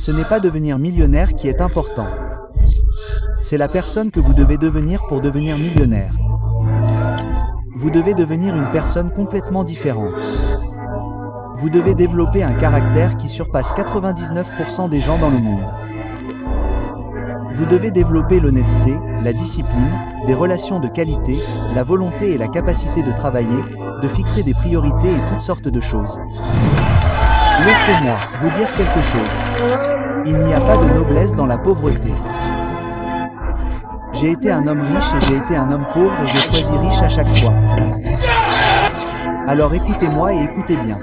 Ce n'est pas devenir millionnaire qui est important. C'est la personne que vous devez devenir pour devenir millionnaire. Vous devez devenir une personne complètement différente. Vous devez développer un caractère qui surpasse 99% des gens dans le monde. Vous devez développer l'honnêteté, la discipline, des relations de qualité, la volonté et la capacité de travailler, de fixer des priorités et toutes sortes de choses. Laissez-moi vous dire quelque chose. Il n'y a pas de noblesse dans la pauvreté. J'ai été un homme riche et j'ai été un homme pauvre et j'ai choisi riche à chaque fois. Alors écoutez-moi et écoutez bien.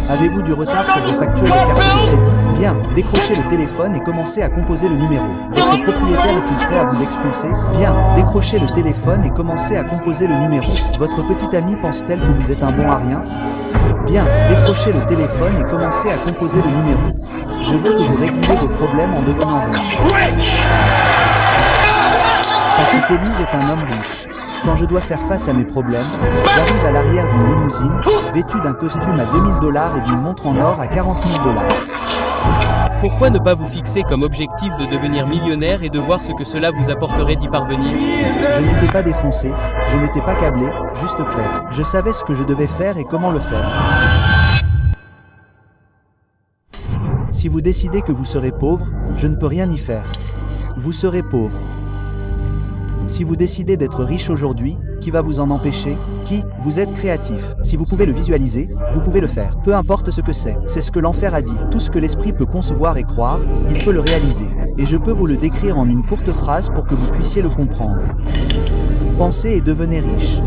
Avez-vous du retard sur vos factures de carte de crédit? Bien, décrochez le téléphone et commencez à composer le numéro. Votre propriétaire est-il prêt à vous expulser? Bien, décrochez le téléphone et commencez à composer le numéro. Votre petite amie pense-t-elle que vous êtes un bon à rien? Bien, décrochez le téléphone et commencez à composer le numéro. Je veux que vous régliez vos problèmes en devenant riche. Parce qu'Élise est un homme riche. Quand je dois faire face à mes problèmes, j'arrive à l'arrière d'une limousine, vêtu d'un costume à 2000 $ et d'une montre en or à 40 000 $. Pourquoi ne pas vous fixer comme objectif de devenir millionnaire et de voir ce que cela vous apporterait d'y parvenir? Je n'étais pas défoncé, je n'étais pas câblé, juste clair. Je savais ce que je devais faire et comment le faire. Si vous décidez que vous serez pauvre, je ne peux rien y faire. Vous serez pauvre. Si vous décidez d'être riche aujourd'hui, qui va vous en empêcher? Qui? Vous êtes créatif. Si vous pouvez le visualiser, vous pouvez le faire. Peu importe ce que c'est ce que l'enfer a dit. Tout ce que l'esprit peut concevoir et croire, il peut le réaliser. Et je peux vous le décrire en une courte phrase pour que vous puissiez le comprendre. Pensez et devenez riche.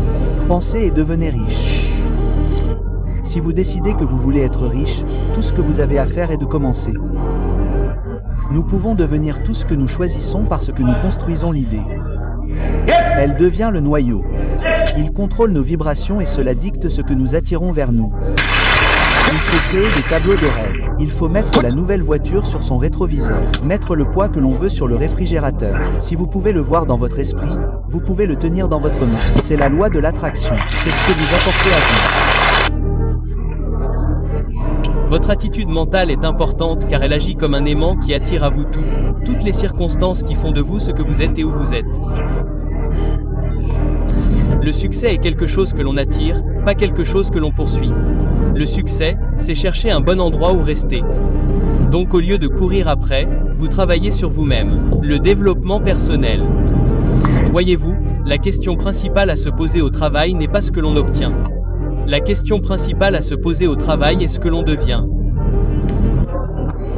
Pensez et devenez riche. Si vous décidez que vous voulez être riche, tout ce que vous avez à faire est de commencer. Nous pouvons devenir tout ce que nous choisissons parce que nous construisons l'idée. Elle devient le noyau. Il contrôle nos vibrations et cela dicte ce que nous attirons vers nous. Il faut créer des tableaux de rêve. Il faut mettre la nouvelle voiture sur son rétroviseur. Mettre le poids que l'on veut sur le réfrigérateur. Si vous pouvez le voir dans votre esprit, vous pouvez le tenir dans votre main. C'est la loi de l'attraction. C'est ce que vous apportez à vous. Votre attitude mentale est importante car elle agit comme un aimant qui attire à vous tout, toutes les circonstances qui font de vous ce que vous êtes et où vous êtes. Le succès est quelque chose que l'on attire, pas quelque chose que l'on poursuit. Le succès, c'est chercher un bon endroit où rester. Donc au lieu de courir après, vous travaillez sur vous-même. Le développement personnel. Voyez-vous, la question principale à se poser au travail n'est pas ce que l'on obtient. La question principale à se poser au travail est ce que l'on devient.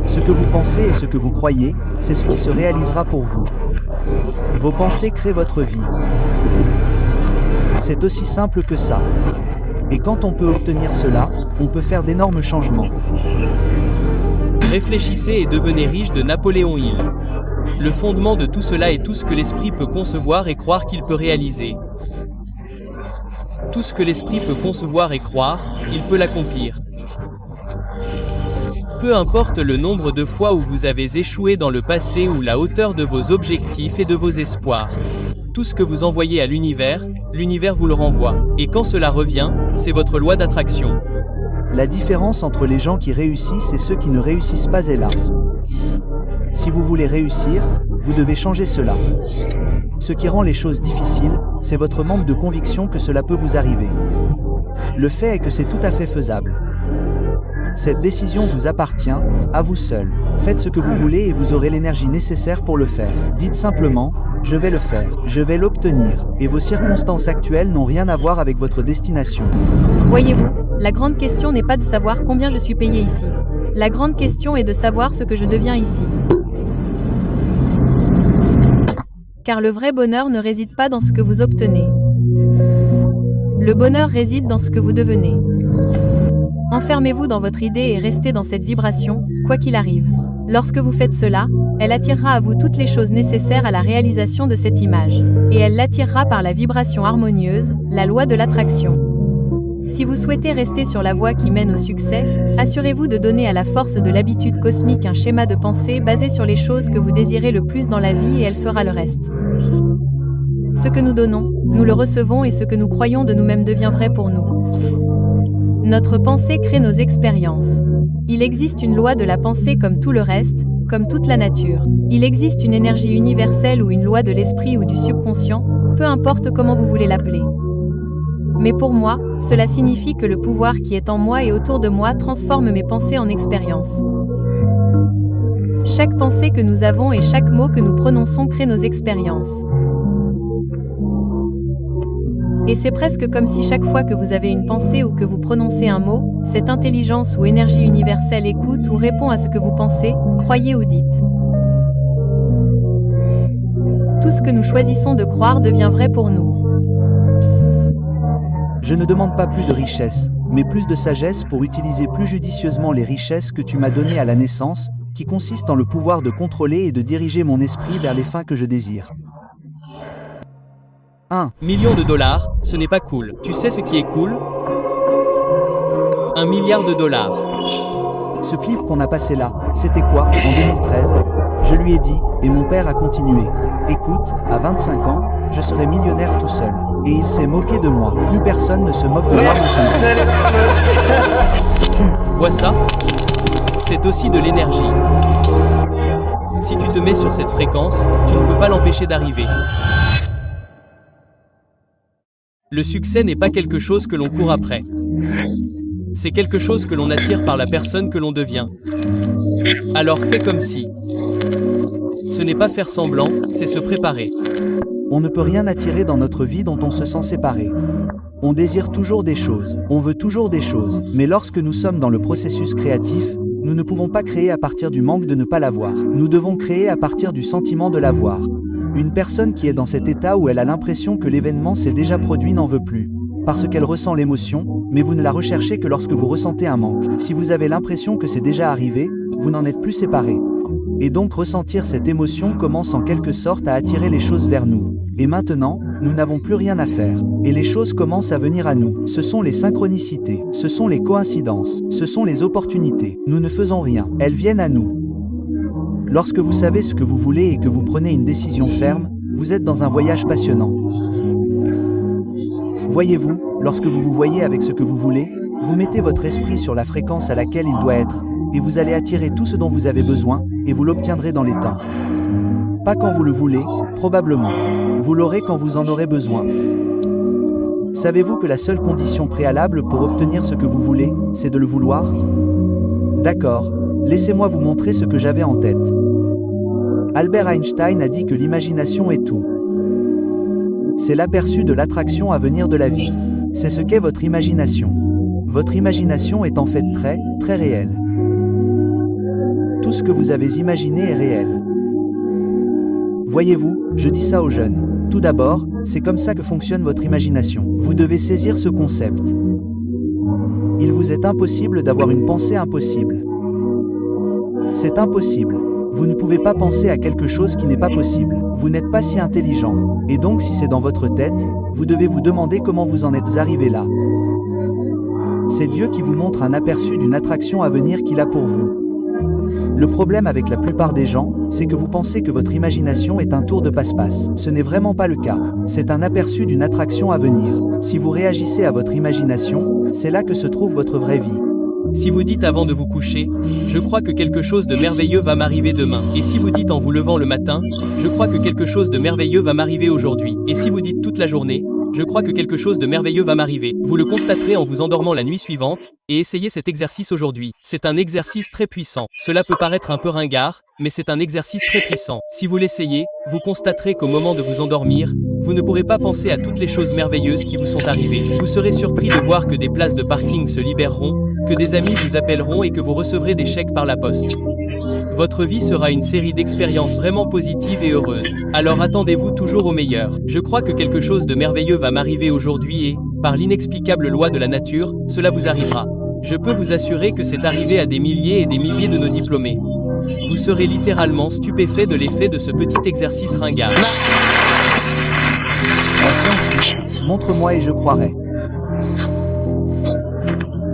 Ce que vous pensez et ce que vous croyez, c'est ce qui se réalisera pour vous. Vos pensées créent votre vie. C'est aussi simple que ça. Et quand on peut obtenir cela, on peut faire d'énormes changements. Réfléchissez et devenez riche de Napoléon Hill. Le fondement de tout cela est tout ce que l'esprit peut concevoir et croire qu'il peut réaliser. Tout ce que l'esprit peut concevoir et croire, il peut l'accomplir. Peu importe le nombre de fois où vous avez échoué dans le passé ou la hauteur de vos objectifs et de vos espoirs. Tout ce que vous envoyez à l'univers, l'univers vous le renvoie. Et quand cela revient, c'est votre loi d'attraction. La différence entre les gens qui réussissent et ceux qui ne réussissent pas est là. Si vous voulez réussir, vous devez changer cela. Ce qui rend les choses difficiles, c'est votre manque de conviction que cela peut vous arriver. Le fait est que c'est tout à fait faisable. Cette décision vous appartient, à vous seul. Faites ce que vous voulez et vous aurez l'énergie nécessaire pour le faire. Dites simplement, je vais le faire, je vais l'obtenir, et vos circonstances actuelles n'ont rien à voir avec votre destination. Voyez-vous, la grande question n'est pas de savoir combien je suis payé ici. La grande question est de savoir ce que je deviens ici. Car le vrai bonheur ne réside pas dans ce que vous obtenez. Le bonheur réside dans ce que vous devenez. Enfermez-vous dans votre idée et restez dans cette vibration, quoi qu'il arrive. Lorsque vous faites cela, elle attirera à vous toutes les choses nécessaires à la réalisation de cette image. Et elle l'attirera par la vibration harmonieuse, la loi de l'attraction. Si vous souhaitez rester sur la voie qui mène au succès, assurez-vous de donner à la force de l'habitude cosmique un schéma de pensée basé sur les choses que vous désirez le plus dans la vie et elle fera le reste. Ce que nous donnons, nous le recevons et ce que nous croyons de nous-mêmes devient vrai pour nous. Notre pensée crée nos expériences. Il existe une loi de la pensée comme tout le reste, comme toute la nature. Il existe une énergie universelle ou une loi de l'esprit ou du subconscient, peu importe comment vous voulez l'appeler. Mais pour moi, cela signifie que le pouvoir qui est en moi et autour de moi transforme mes pensées en expériences. Chaque pensée que nous avons et chaque mot que nous prononçons crée nos expériences. Et c'est presque comme si chaque fois que vous avez une pensée ou que vous prononcez un mot, cette intelligence ou énergie universelle écoute ou répond à ce que vous pensez, croyez ou dites. Tout ce que nous choisissons de croire devient vrai pour nous. Je ne demande pas plus de richesse, mais plus de sagesse pour utiliser plus judicieusement les richesses que tu m'as données à la naissance, qui consistent en le pouvoir de contrôler et de diriger mon esprit vers les fins que je désire. 1. Millions de dollars, ce n'est pas cool. Tu sais ce qui est cool? 1 milliard de dollars. Ce clip qu'on a passé là, c'était quoi, en 2013? Je lui ai dit, et mon père a continué. Écoute, à 25 ans, je serai millionnaire tout seul. Et il s'est moqué de moi. Plus personne ne se moque de moi maintenant. Tu vois ça? C'est aussi de l'énergie. Si tu te mets sur cette fréquence, tu ne peux pas l'empêcher d'arriver. Le succès n'est pas quelque chose que l'on court après. C'est quelque chose que l'on attire par la personne que l'on devient. Alors fais comme si. Ce n'est pas faire semblant, c'est se préparer. On ne peut rien attirer dans notre vie dont on se sent séparé. On désire toujours des choses, on veut toujours des choses, mais lorsque nous sommes dans le processus créatif, nous ne pouvons pas créer à partir du manque de ne pas l'avoir. Nous devons créer à partir du sentiment de l'avoir. Une personne qui est dans cet état où elle a l'impression que l'événement s'est déjà produit n'en veut plus. Parce qu'elle ressent l'émotion, mais vous ne la recherchez que lorsque vous ressentez un manque. Si vous avez l'impression que c'est déjà arrivé, vous n'en êtes plus séparé. Et donc ressentir cette émotion commence en quelque sorte à attirer les choses vers nous. Et maintenant, nous n'avons plus rien à faire. Et les choses commencent à venir à nous. Ce sont les synchronicités, ce sont les coïncidences, ce sont les opportunités. Nous ne faisons rien, elles viennent à nous. Lorsque vous savez ce que vous voulez et que vous prenez une décision ferme, vous êtes dans un voyage passionnant. Voyez-vous, lorsque vous vous voyez avec ce que vous voulez, vous mettez votre esprit sur la fréquence à laquelle il doit être, et vous allez attirer tout ce dont vous avez besoin, et vous l'obtiendrez dans les temps. Pas quand vous le voulez, probablement. Vous l'aurez quand vous en aurez besoin. Savez-vous que la seule condition préalable pour obtenir ce que vous voulez, c'est de le vouloir? D'accord, laissez-moi vous montrer ce que j'avais en tête. Albert Einstein a dit que l'imagination est tout. C'est l'aperçu de l'attraction à venir de la vie. C'est ce qu'est votre imagination. Votre imagination est en fait très, très réelle. Tout ce que vous avez imaginé est réel. Voyez-vous, je dis ça aux jeunes. Tout d'abord, c'est comme ça que fonctionne votre imagination. Vous devez saisir ce concept. Il vous est impossible d'avoir une pensée impossible. C'est impossible. Vous ne pouvez pas penser à quelque chose qui n'est pas possible. Vous n'êtes pas si intelligent. Et donc si c'est dans votre tête, vous devez vous demander comment vous en êtes arrivé là. C'est Dieu qui vous montre un aperçu d'une attraction à venir qu'il a pour vous. Le problème avec la plupart des gens, c'est que vous pensez que votre imagination est un tour de passe-passe. Ce n'est vraiment pas le cas. C'est un aperçu d'une attraction à venir. Si vous réagissez à votre imagination, c'est là que se trouve votre vraie vie. Si vous dites avant de vous coucher, je crois que quelque chose de merveilleux va m'arriver demain. Et si vous dites en vous levant le matin, je crois que quelque chose de merveilleux va m'arriver aujourd'hui. Et si vous dites toute la journée, je crois que quelque chose de merveilleux va m'arriver. Vous le constaterez en vous endormant la nuit suivante, et essayez cet exercice aujourd'hui. C'est un exercice très puissant. Cela peut paraître un peu ringard, mais c'est un exercice très puissant. Si vous l'essayez, vous constaterez qu'au moment de vous endormir, vous ne pourrez pas penser à toutes les choses merveilleuses qui vous sont arrivées. Vous serez surpris de voir que des places de parking se libéreront, que des amis vous appelleront et que vous recevrez des chèques par la poste. Votre vie sera une série d'expériences vraiment positives et heureuses. Alors attendez-vous toujours au meilleur. Je crois que quelque chose de merveilleux va m'arriver aujourd'hui et, par l'inexplicable loi de la nature, cela vous arrivera. Je peux vous assurer que c'est arrivé à des milliers et des milliers de nos diplômés. Vous serez littéralement stupéfait de l'effet de ce petit exercice ringard. La science dit, montre-moi et je croirai.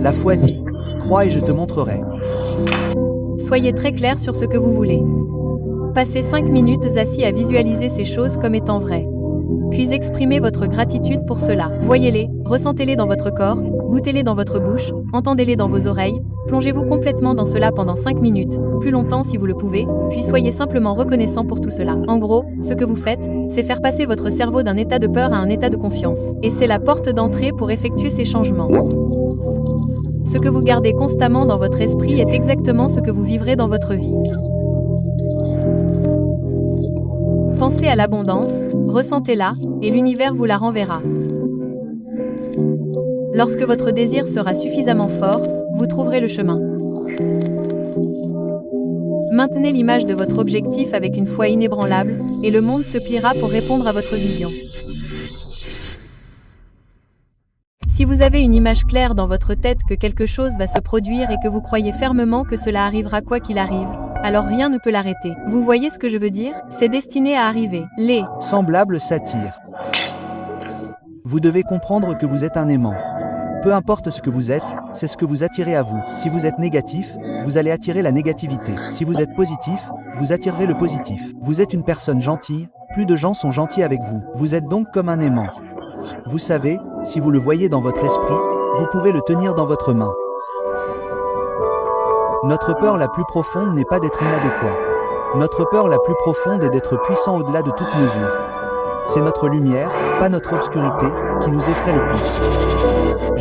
La foi dit, crois et je te montrerai. Soyez très clair sur ce que vous voulez. Passez 5 minutes assis à visualiser ces choses comme étant vraies. Puis exprimez votre gratitude pour cela. Voyez-les, ressentez-les dans votre corps, goûtez-les dans votre bouche, entendez-les dans vos oreilles, Plongez-vous complètement dans cela pendant 5 minutes, plus longtemps si vous le pouvez, puis soyez simplement reconnaissant pour tout cela. En gros, ce que vous faites, c'est faire passer votre cerveau d'un état de peur à un état de confiance. Et c'est la porte d'entrée pour effectuer ces changements. Ce que vous gardez constamment dans votre esprit est exactement ce que vous vivrez dans votre vie. Pensez à l'abondance, ressentez-la, et l'univers vous la renverra. Lorsque votre désir sera suffisamment fort, vous trouverez le chemin. Maintenez l'image de votre objectif avec une foi inébranlable, et le monde se pliera pour répondre à votre vision. Si vous avez une image claire dans votre tête que quelque chose va se produire et que vous croyez fermement que cela arrivera quoi qu'il arrive, alors rien ne peut l'arrêter. Vous voyez ce que je veux dire? C'est destiné à arriver. Les semblables s'attirent. Vous devez comprendre que vous êtes un aimant. Peu importe ce que vous êtes, c'est ce que vous attirez à vous. Si vous êtes négatif, vous allez attirer la négativité. Si vous êtes positif, vous attirerez le positif. Vous êtes une personne gentille, plus de gens sont gentils avec vous. Vous êtes donc comme un aimant. Vous savez, si vous le voyez dans votre esprit, vous pouvez le tenir dans votre main. Notre peur la plus profonde n'est pas d'être inadéquat. Notre peur la plus profonde est d'être puissant au-delà de toute mesure. C'est notre lumière, pas notre obscurité, qui nous effraie le plus.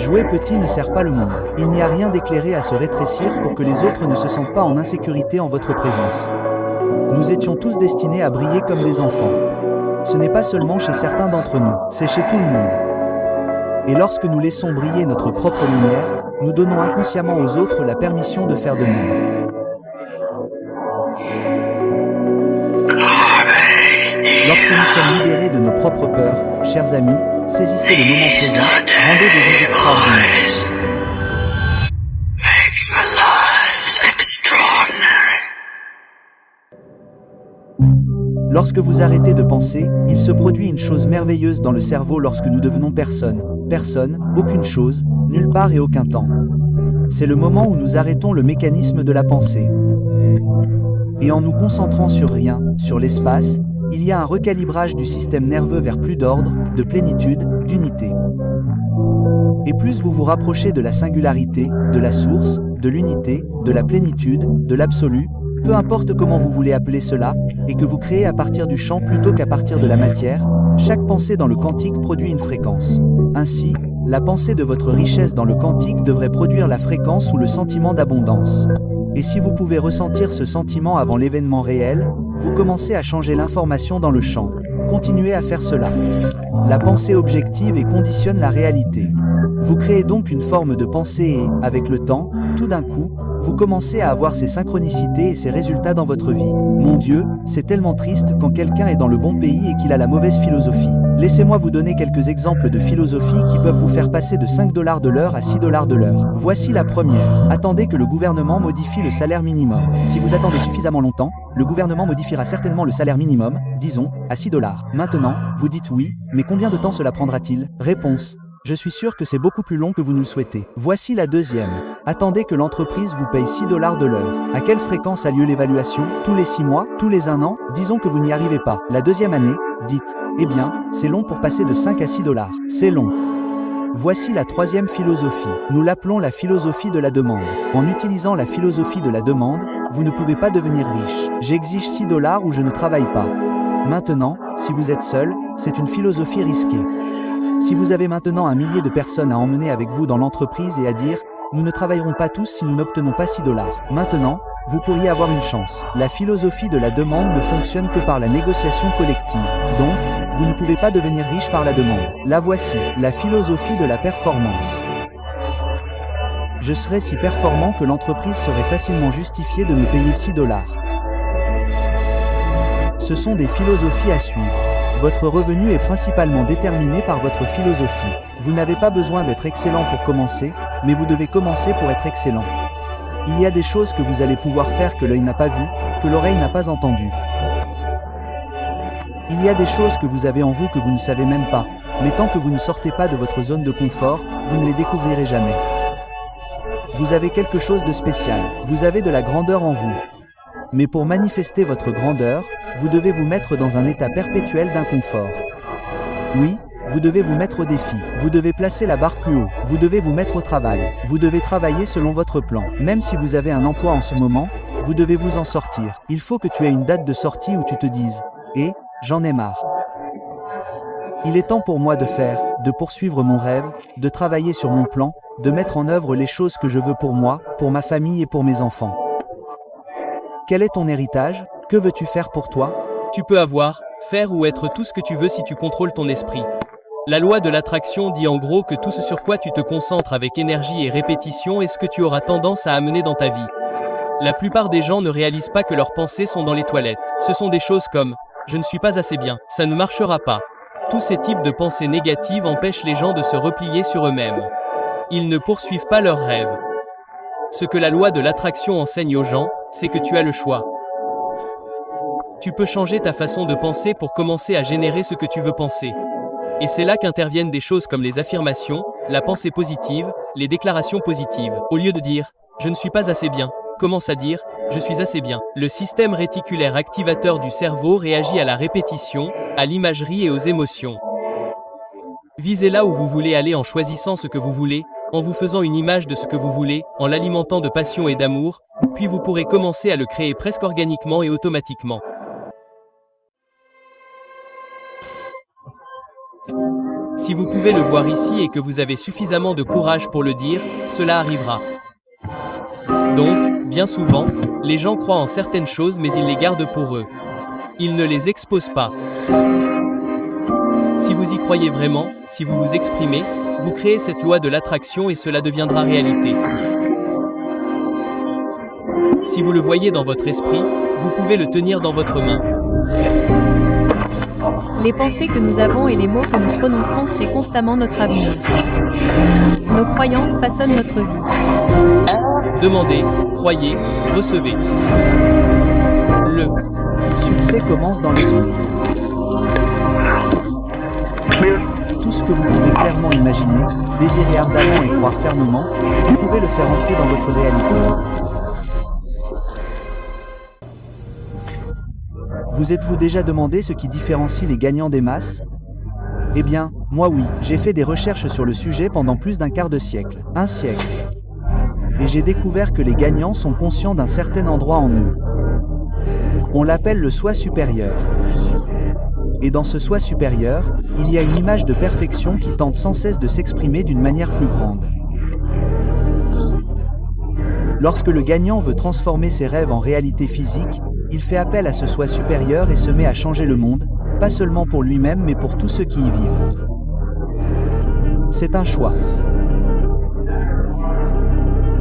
Jouer petit ne sert pas le monde. Il n'y a rien d'éclairé à se rétrécir pour que les autres ne se sentent pas en insécurité en votre présence. Nous étions tous destinés à briller comme des enfants. Ce n'est pas seulement chez certains d'entre nous, c'est chez tout le monde. Et lorsque nous laissons briller notre propre lumière, nous donnons inconsciemment aux autres la permission de faire de même. Lorsque nous sommes libérés de nos propres peurs, chers amis, saisissez le moment présent, rendez des vies extraordinaires. Lorsque vous arrêtez de penser, il se produit une chose merveilleuse dans le cerveau lorsque nous devenons personne. Personne, aucune chose, nulle part et aucun temps. C'est le moment où nous arrêtons le mécanisme de la pensée. Et en nous concentrant sur rien, sur l'espace, il y a un recalibrage du système nerveux vers plus d'ordre, de plénitude, d'unité. Et plus vous vous rapprochez de la singularité, de la source, de l'unité, de la plénitude, de l'absolu, peu importe comment vous voulez appeler cela, et que vous créez à partir du champ plutôt qu'à partir de la matière, chaque pensée dans le quantique produit une fréquence. Ainsi, la pensée de votre richesse dans le quantique devrait produire la fréquence ou le sentiment d'abondance. Et si vous pouvez ressentir ce sentiment avant l'événement réel, vous commencez à changer l'information dans le champ. Continuez à faire cela. La pensée objective et conditionne la réalité. Vous créez donc une forme de pensée et, avec le temps, tout d'un coup, vous commencez à avoir ces synchronicités et ces résultats dans votre vie. Mon Dieu, c'est tellement triste quand quelqu'un est dans le bon pays et qu'il a la mauvaise philosophie. Laissez-moi vous donner quelques exemples de philosophies qui peuvent vous faire passer de 5 $ de l'heure à 6 $ de l'heure. Voici la première. Attendez que le gouvernement modifie le salaire minimum. Si vous attendez suffisamment longtemps, le gouvernement modifiera certainement le salaire minimum, disons, à 6 $. Maintenant, vous dites oui, mais combien de temps cela prendra-t-il? Réponse. Je suis sûr que c'est beaucoup plus long que vous ne le souhaitez. Voici la deuxième. Attendez que l'entreprise vous paye 6 $ de l'heure. À quelle fréquence a lieu l'évaluation? Tous les 6 mois? Tous les 1 an? Disons que vous n'y arrivez pas. La deuxième année, dites, eh bien, c'est long pour passer de 5 à 6 $. C'est long. Voici la troisième philosophie. Nous l'appelons la philosophie de la demande. En utilisant la philosophie de la demande, vous ne pouvez pas devenir riche. J'exige 6 $ ou je ne travaille pas. Maintenant, si vous êtes seul, c'est une philosophie risquée. Si vous avez maintenant 1 millier de personnes à emmener avec vous dans l'entreprise et à dire « Nous ne travaillerons pas tous si nous n'obtenons pas 6 $. Maintenant, vous pourriez avoir une chance. La philosophie de la demande ne fonctionne que par la négociation collective. Donc, vous ne pouvez pas devenir riche par la demande. La voici, la philosophie de la performance. Je serais si performant que l'entreprise serait facilement justifiée de me payer 6 $. Ce sont des philosophies à suivre. Votre revenu est principalement déterminé par votre philosophie. Vous n'avez pas besoin d'être excellent pour commencer, mais vous devez commencer pour être excellent. Il y a des choses que vous allez pouvoir faire que l'œil n'a pas vu, que l'oreille n'a pas entendu. Il y a des choses que vous avez en vous que vous ne savez même pas, mais tant que vous ne sortez pas de votre zone de confort, vous ne les découvrirez jamais. Vous avez quelque chose de spécial, vous avez de la grandeur en vous. Mais pour manifester votre grandeur, vous devez vous mettre dans un état perpétuel d'inconfort. Oui, vous devez vous mettre au défi, vous devez placer la barre plus haut, vous devez vous mettre au travail, vous devez travailler selon votre plan. Même si vous avez un emploi en ce moment, vous devez vous en sortir. Il faut que tu aies une date de sortie où tu te dises « Eh, j'en ai marre. Il est temps pour moi de faire, de poursuivre mon rêve, de travailler sur mon plan, de mettre en œuvre les choses que je veux pour moi, pour ma famille et pour mes enfants. » Quel est ton héritage? Que veux-tu faire pour toi? Tu peux avoir, faire ou être tout ce que tu veux si tu contrôles ton esprit. La loi de l'attraction dit en gros que tout ce sur quoi tu te concentres avec énergie et répétition est ce que tu auras tendance à amener dans ta vie. La plupart des gens ne réalisent pas que leurs pensées sont dans les toilettes. Ce sont des choses comme « je ne suis pas assez bien, ça ne marchera pas ». Tous ces types de pensées négatives empêchent les gens de se replier sur eux-mêmes. Ils ne poursuivent pas leurs rêves. Ce que la loi de l'attraction enseigne aux gens, c'est que tu as le choix. Tu peux changer ta façon de penser pour commencer à générer ce que tu veux penser. Et c'est là qu'interviennent des choses comme les affirmations, la pensée positive, les déclarations positives. Au lieu de dire « je ne suis pas assez bien », commence à dire « je suis assez bien ». Le système réticulaire activateur du cerveau réagit à la répétition, à l'imagerie et aux émotions. Visez là où vous voulez aller en choisissant ce que vous voulez, en vous faisant une image de ce que vous voulez, en l'alimentant de passion et d'amour, puis vous pourrez commencer à le créer presque organiquement et automatiquement. Si vous pouvez le voir ici et que vous avez suffisamment de courage pour le dire, cela arrivera. Donc, bien souvent, les gens croient en certaines choses mais ils les gardent pour eux. Ils ne les exposent pas. Si vous y croyez vraiment, si vous vous exprimez, vous créez cette loi de l'attraction et cela deviendra réalité. Si vous le voyez dans votre esprit, vous pouvez le tenir dans votre main. Les pensées que nous avons et les mots que nous prononçons créent constamment notre avenir. Nos croyances façonnent notre vie. Demandez, croyez, recevez. Le succès commence dans l'esprit. Tout ce que vous pouvez clairement imaginer, désirer ardemment et croire fermement, vous pouvez le faire entrer dans votre réalité. Vous êtes-vous déjà demandé ce qui différencie les gagnants des masses? Eh bien, moi oui, j'ai fait des recherches sur le sujet pendant plus d'un quart de siècle, un siècle. Et j'ai découvert que les gagnants sont conscients d'un certain endroit en eux. On l'appelle le soi supérieur. Et dans ce soi supérieur, il y a une image de perfection qui tente sans cesse de s'exprimer d'une manière plus grande. Lorsque le gagnant veut transformer ses rêves en réalité physique, il fait appel à ce soi supérieur et se met à changer le monde, pas seulement pour lui-même mais pour tous ceux qui y vivent. C'est un choix.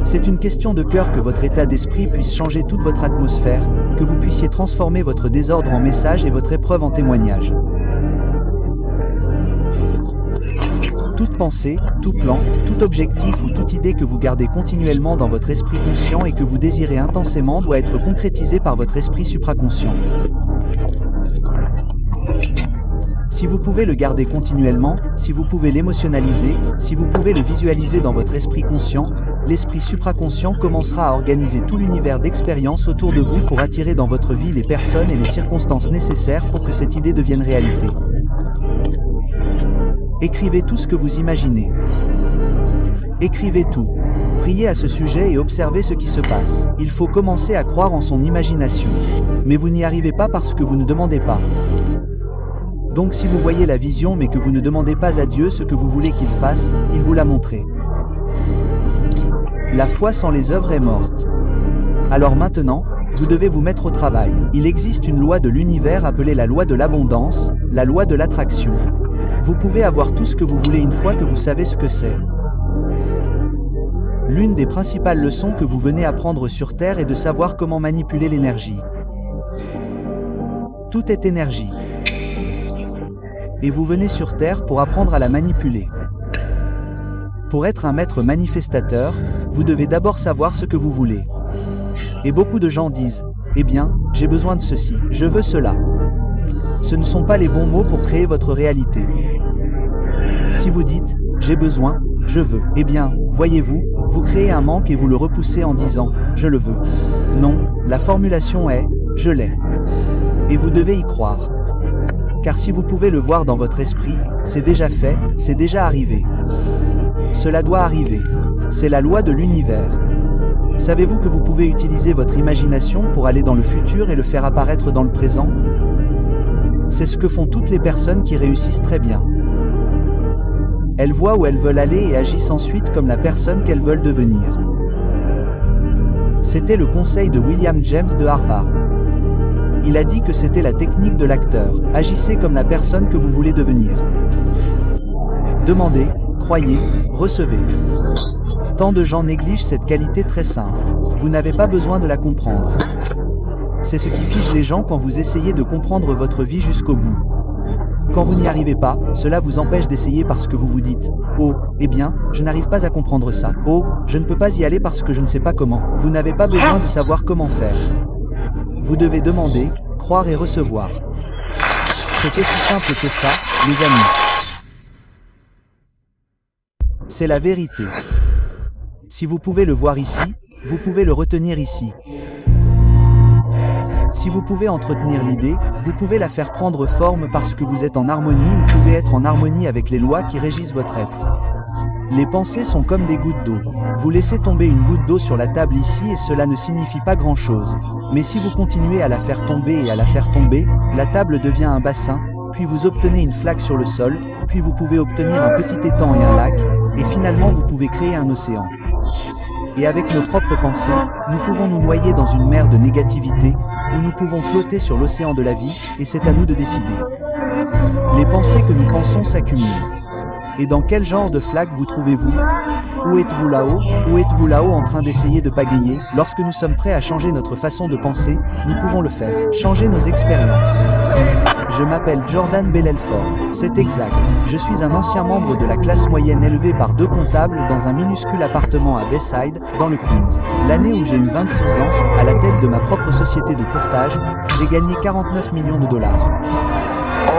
C'est une question de cœur que votre état d'esprit puisse changer toute votre atmosphère, que vous puissiez transformer votre désordre en message et votre épreuve en témoignage. Toute pensée, tout plan, tout objectif ou toute idée que vous gardez continuellement dans votre esprit conscient et que vous désirez intensément doit être concrétisée par votre esprit supraconscient. Si vous pouvez le garder continuellement, si vous pouvez l'émotionnaliser, si vous pouvez le visualiser dans votre esprit conscient, l'esprit supraconscient commencera à organiser tout l'univers d'expériences autour de vous pour attirer dans votre vie les personnes et les circonstances nécessaires pour que cette idée devienne réalité. Écrivez tout ce que vous imaginez. Écrivez tout. Priez à ce sujet et observez ce qui se passe. Il faut commencer à croire en son imagination. Mais vous n'y arrivez pas parce que vous ne demandez pas. Donc si vous voyez la vision mais que vous ne demandez pas à Dieu ce que vous voulez qu'il fasse, il vous l'a montré. La foi sans les œuvres est morte. Alors maintenant, vous devez vous mettre au travail. Il existe une loi de l'univers appelée la loi de l'abondance, la loi de l'attraction. Vous pouvez avoir tout ce que vous voulez une fois que vous savez ce que c'est. L'une des principales leçons que vous venez apprendre sur Terre est de savoir comment manipuler l'énergie. Tout est énergie. Et vous venez sur Terre pour apprendre à la manipuler. Pour être un maître manifestateur, vous devez d'abord savoir ce que vous voulez. Et beaucoup de gens disent, eh bien, j'ai besoin de ceci, je veux cela. Ce ne sont pas les bons mots pour créer votre réalité. Si vous dites, j'ai besoin, je veux, eh bien, voyez-vous, vous créez un manque et vous le repoussez en disant, je le veux. Non, la formulation est, je l'ai. Et vous devez y croire. Car si vous pouvez le voir dans votre esprit, C'est déjà fait, c'est déjà arrivé. Cela doit arriver. C'est la loi de l'univers. Savez-vous que vous pouvez utiliser votre imagination pour aller dans le futur et le faire apparaître dans le présent? C'est ce que font toutes les personnes qui réussissent très bien. Elles voient où elles veulent aller et agissent ensuite comme la personne qu'elles veulent devenir. C'était le conseil de William James de Harvard. Il a dit que c'était la technique de l'acteur. Agissez comme la personne que vous voulez devenir. Demandez, croyez, recevez. Tant de gens négligent cette qualité très simple. Vous n'avez pas besoin de la comprendre. C'est ce qui fige les gens quand vous essayez de comprendre votre vie jusqu'au bout. Quand vous n'y arrivez pas, cela vous empêche d'essayer parce que vous vous dites « Oh, eh bien, je n'arrive pas à comprendre ça. Oh, je ne peux pas y aller parce que je ne sais pas comment. » Vous n'avez pas besoin de savoir comment faire. Vous devez demander, croire et recevoir. C'est aussi simple que ça, les amis. C'est la vérité. Si vous pouvez le voir ici, vous pouvez le retenir ici. Si vous pouvez entretenir l'idée, vous pouvez la faire prendre forme parce que vous êtes en harmonie ou pouvez être en harmonie avec les lois qui régissent votre être. Les pensées sont comme des gouttes d'eau. Vous laissez tomber une goutte d'eau sur la table ici et cela ne signifie pas grand-chose. Mais si vous continuez à la faire tomber et à la faire tomber, la table devient un bassin, puis vous obtenez une flaque sur le sol, puis vous pouvez obtenir un petit étang et un lac, et finalement vous pouvez créer un océan. Et avec nos propres pensées, nous pouvons nous noyer dans une mer de négativité, ou nous pouvons flotter sur l'océan de la vie, et c'est à nous de décider. Les pensées que nous pensons s'accumulent. Et dans quel genre de flaque vous trouvez-vous? Où êtes-vous là-haut? Où êtes-vous là-haut en train d'essayer de pagayer? Lorsque nous sommes prêts à changer notre façon de penser, nous pouvons le faire. Changer nos expériences. Je m'appelle Jordan Belelford. C'est exact. Je suis un ancien membre de la classe moyenne élevé par 2 comptables dans un minuscule appartement à Bayside, dans le Queens. L'année où j'ai eu 26 ans, à la tête de ma propre société de courtage, j'ai gagné 49 millions de dollars.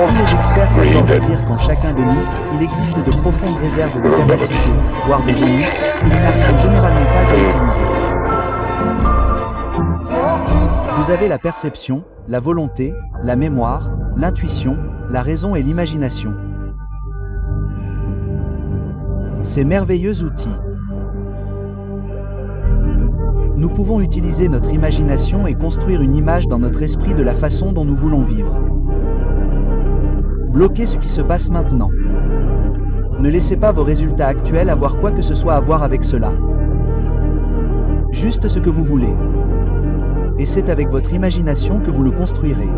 Tous les experts s'accordent à dire qu'en chacun de nous, il existe de profondes réserves de capacités, voire de génie, que nous n'arrivons généralement pas à utiliser. Vous avez la perception, la volonté, la mémoire, l'intuition, la raison et l'imagination. Ces merveilleux outils. Nous pouvons utiliser notre imagination et construire une image dans notre esprit de la façon dont nous voulons vivre. Bloquez ce qui se passe maintenant. Ne laissez pas vos résultats actuels avoir quoi que ce soit à voir avec cela. Juste ce que vous voulez. Et c'est avec votre imagination que vous le construirez.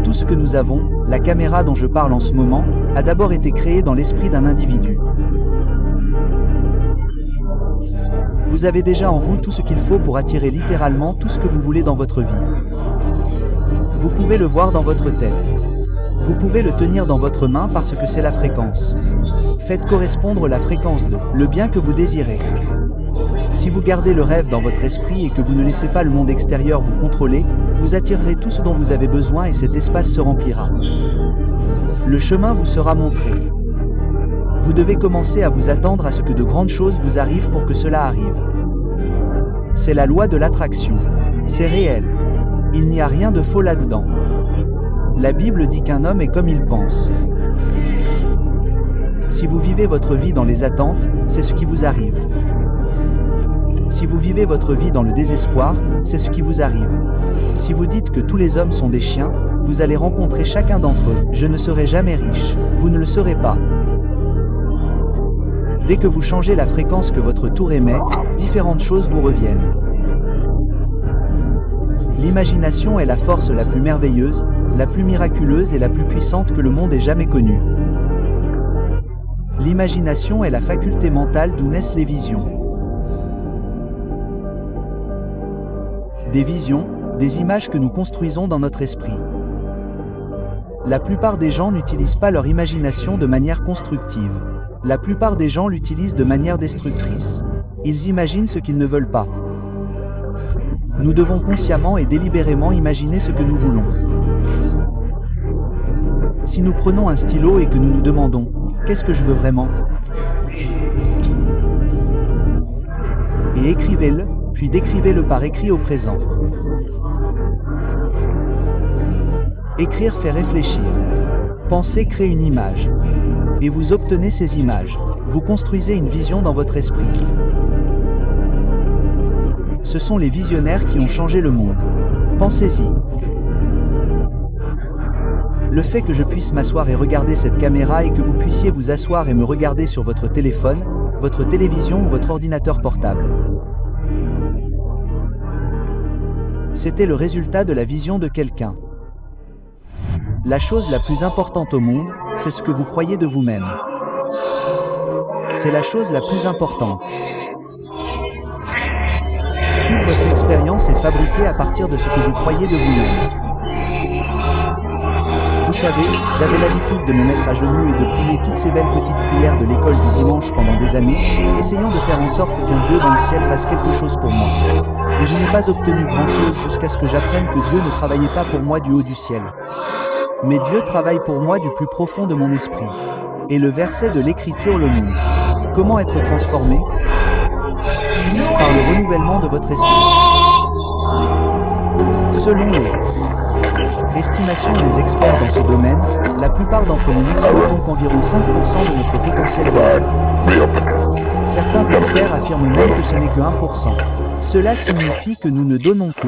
Tout ce que nous avons, la caméra dont je parle en ce moment, a d'abord été créée dans l'esprit d'un individu. Vous avez déjà en vous tout ce qu'il faut pour attirer littéralement tout ce que vous voulez dans votre vie. Vous pouvez le voir dans votre tête. Vous pouvez le tenir dans votre main parce que c'est la fréquence. Faites correspondre la fréquence de le bien que vous désirez. Si vous gardez le rêve dans votre esprit et que vous ne laissez pas le monde extérieur vous contrôler, vous attirerez tout ce dont vous avez besoin et cet espace se remplira. Le chemin vous sera montré. Vous devez commencer à vous attendre à ce que de grandes choses vous arrivent pour que cela arrive. C'est la loi de l'attraction. C'est réel. Il n'y a rien de faux là-dedans. La Bible dit qu'un homme est comme il pense. Si vous vivez votre vie dans les attentes, c'est ce qui vous arrive. Si vous vivez votre vie dans le désespoir, c'est ce qui vous arrive. Si vous dites que tous les hommes sont des chiens, vous allez rencontrer chacun d'entre eux. Je ne serai jamais riche. Vous ne le serez pas. Dès que vous changez la fréquence que votre tour émet, différentes choses vous reviennent. L'imagination est la force la plus merveilleuse, la plus miraculeuse et la plus puissante que le monde ait jamais connue. L'imagination est la faculté mentale d'où naissent les visions. Des visions, des images que nous construisons dans notre esprit. La plupart des gens n'utilisent pas leur imagination de manière constructive. La plupart des gens l'utilisent de manière destructrice. Ils imaginent ce qu'ils ne veulent pas. Nous devons consciemment et délibérément imaginer ce que nous voulons. Si nous prenons un stylo et que nous nous demandons « Qu'est-ce que je veux vraiment ?» et écrivez-le, puis décrivez-le par écrit au présent. Écrire fait réfléchir. Penser crée une image. Et vous obtenez ces images. Vous construisez une vision dans votre esprit. Ce sont les visionnaires qui ont changé le monde. Pensez-y. Le fait que je puisse m'asseoir et regarder cette caméra et que vous puissiez vous asseoir et me regarder sur votre téléphone, votre télévision ou votre ordinateur portable. C'était le résultat de la vision de quelqu'un. La chose la plus importante au monde, c'est ce que vous croyez de vous-même. C'est la chose la plus importante. Toute votre expérience est fabriquée à partir de ce que vous croyez de vous-même. Vous savez, j'avais l'habitude de me mettre à genoux et de prier toutes ces belles petites prières de l'école du dimanche pendant des années, essayant de faire en sorte qu'un Dieu dans le ciel fasse quelque chose pour moi. Et je n'ai pas obtenu grand-chose jusqu'à ce que j'apprenne que Dieu ne travaillait pas pour moi du haut du ciel. Mais Dieu travaille pour moi du plus profond de mon esprit. Et le verset de l'Écriture le montre. Comment être transformé? Par le renouvellement de votre esprit. Selon les estimations des experts dans ce domaine, la plupart d'entre nous n'exploitons qu'environ 5% de notre potentiel réel. Certains experts affirment même que ce n'est que 1%. Cela signifie que nous ne donnons que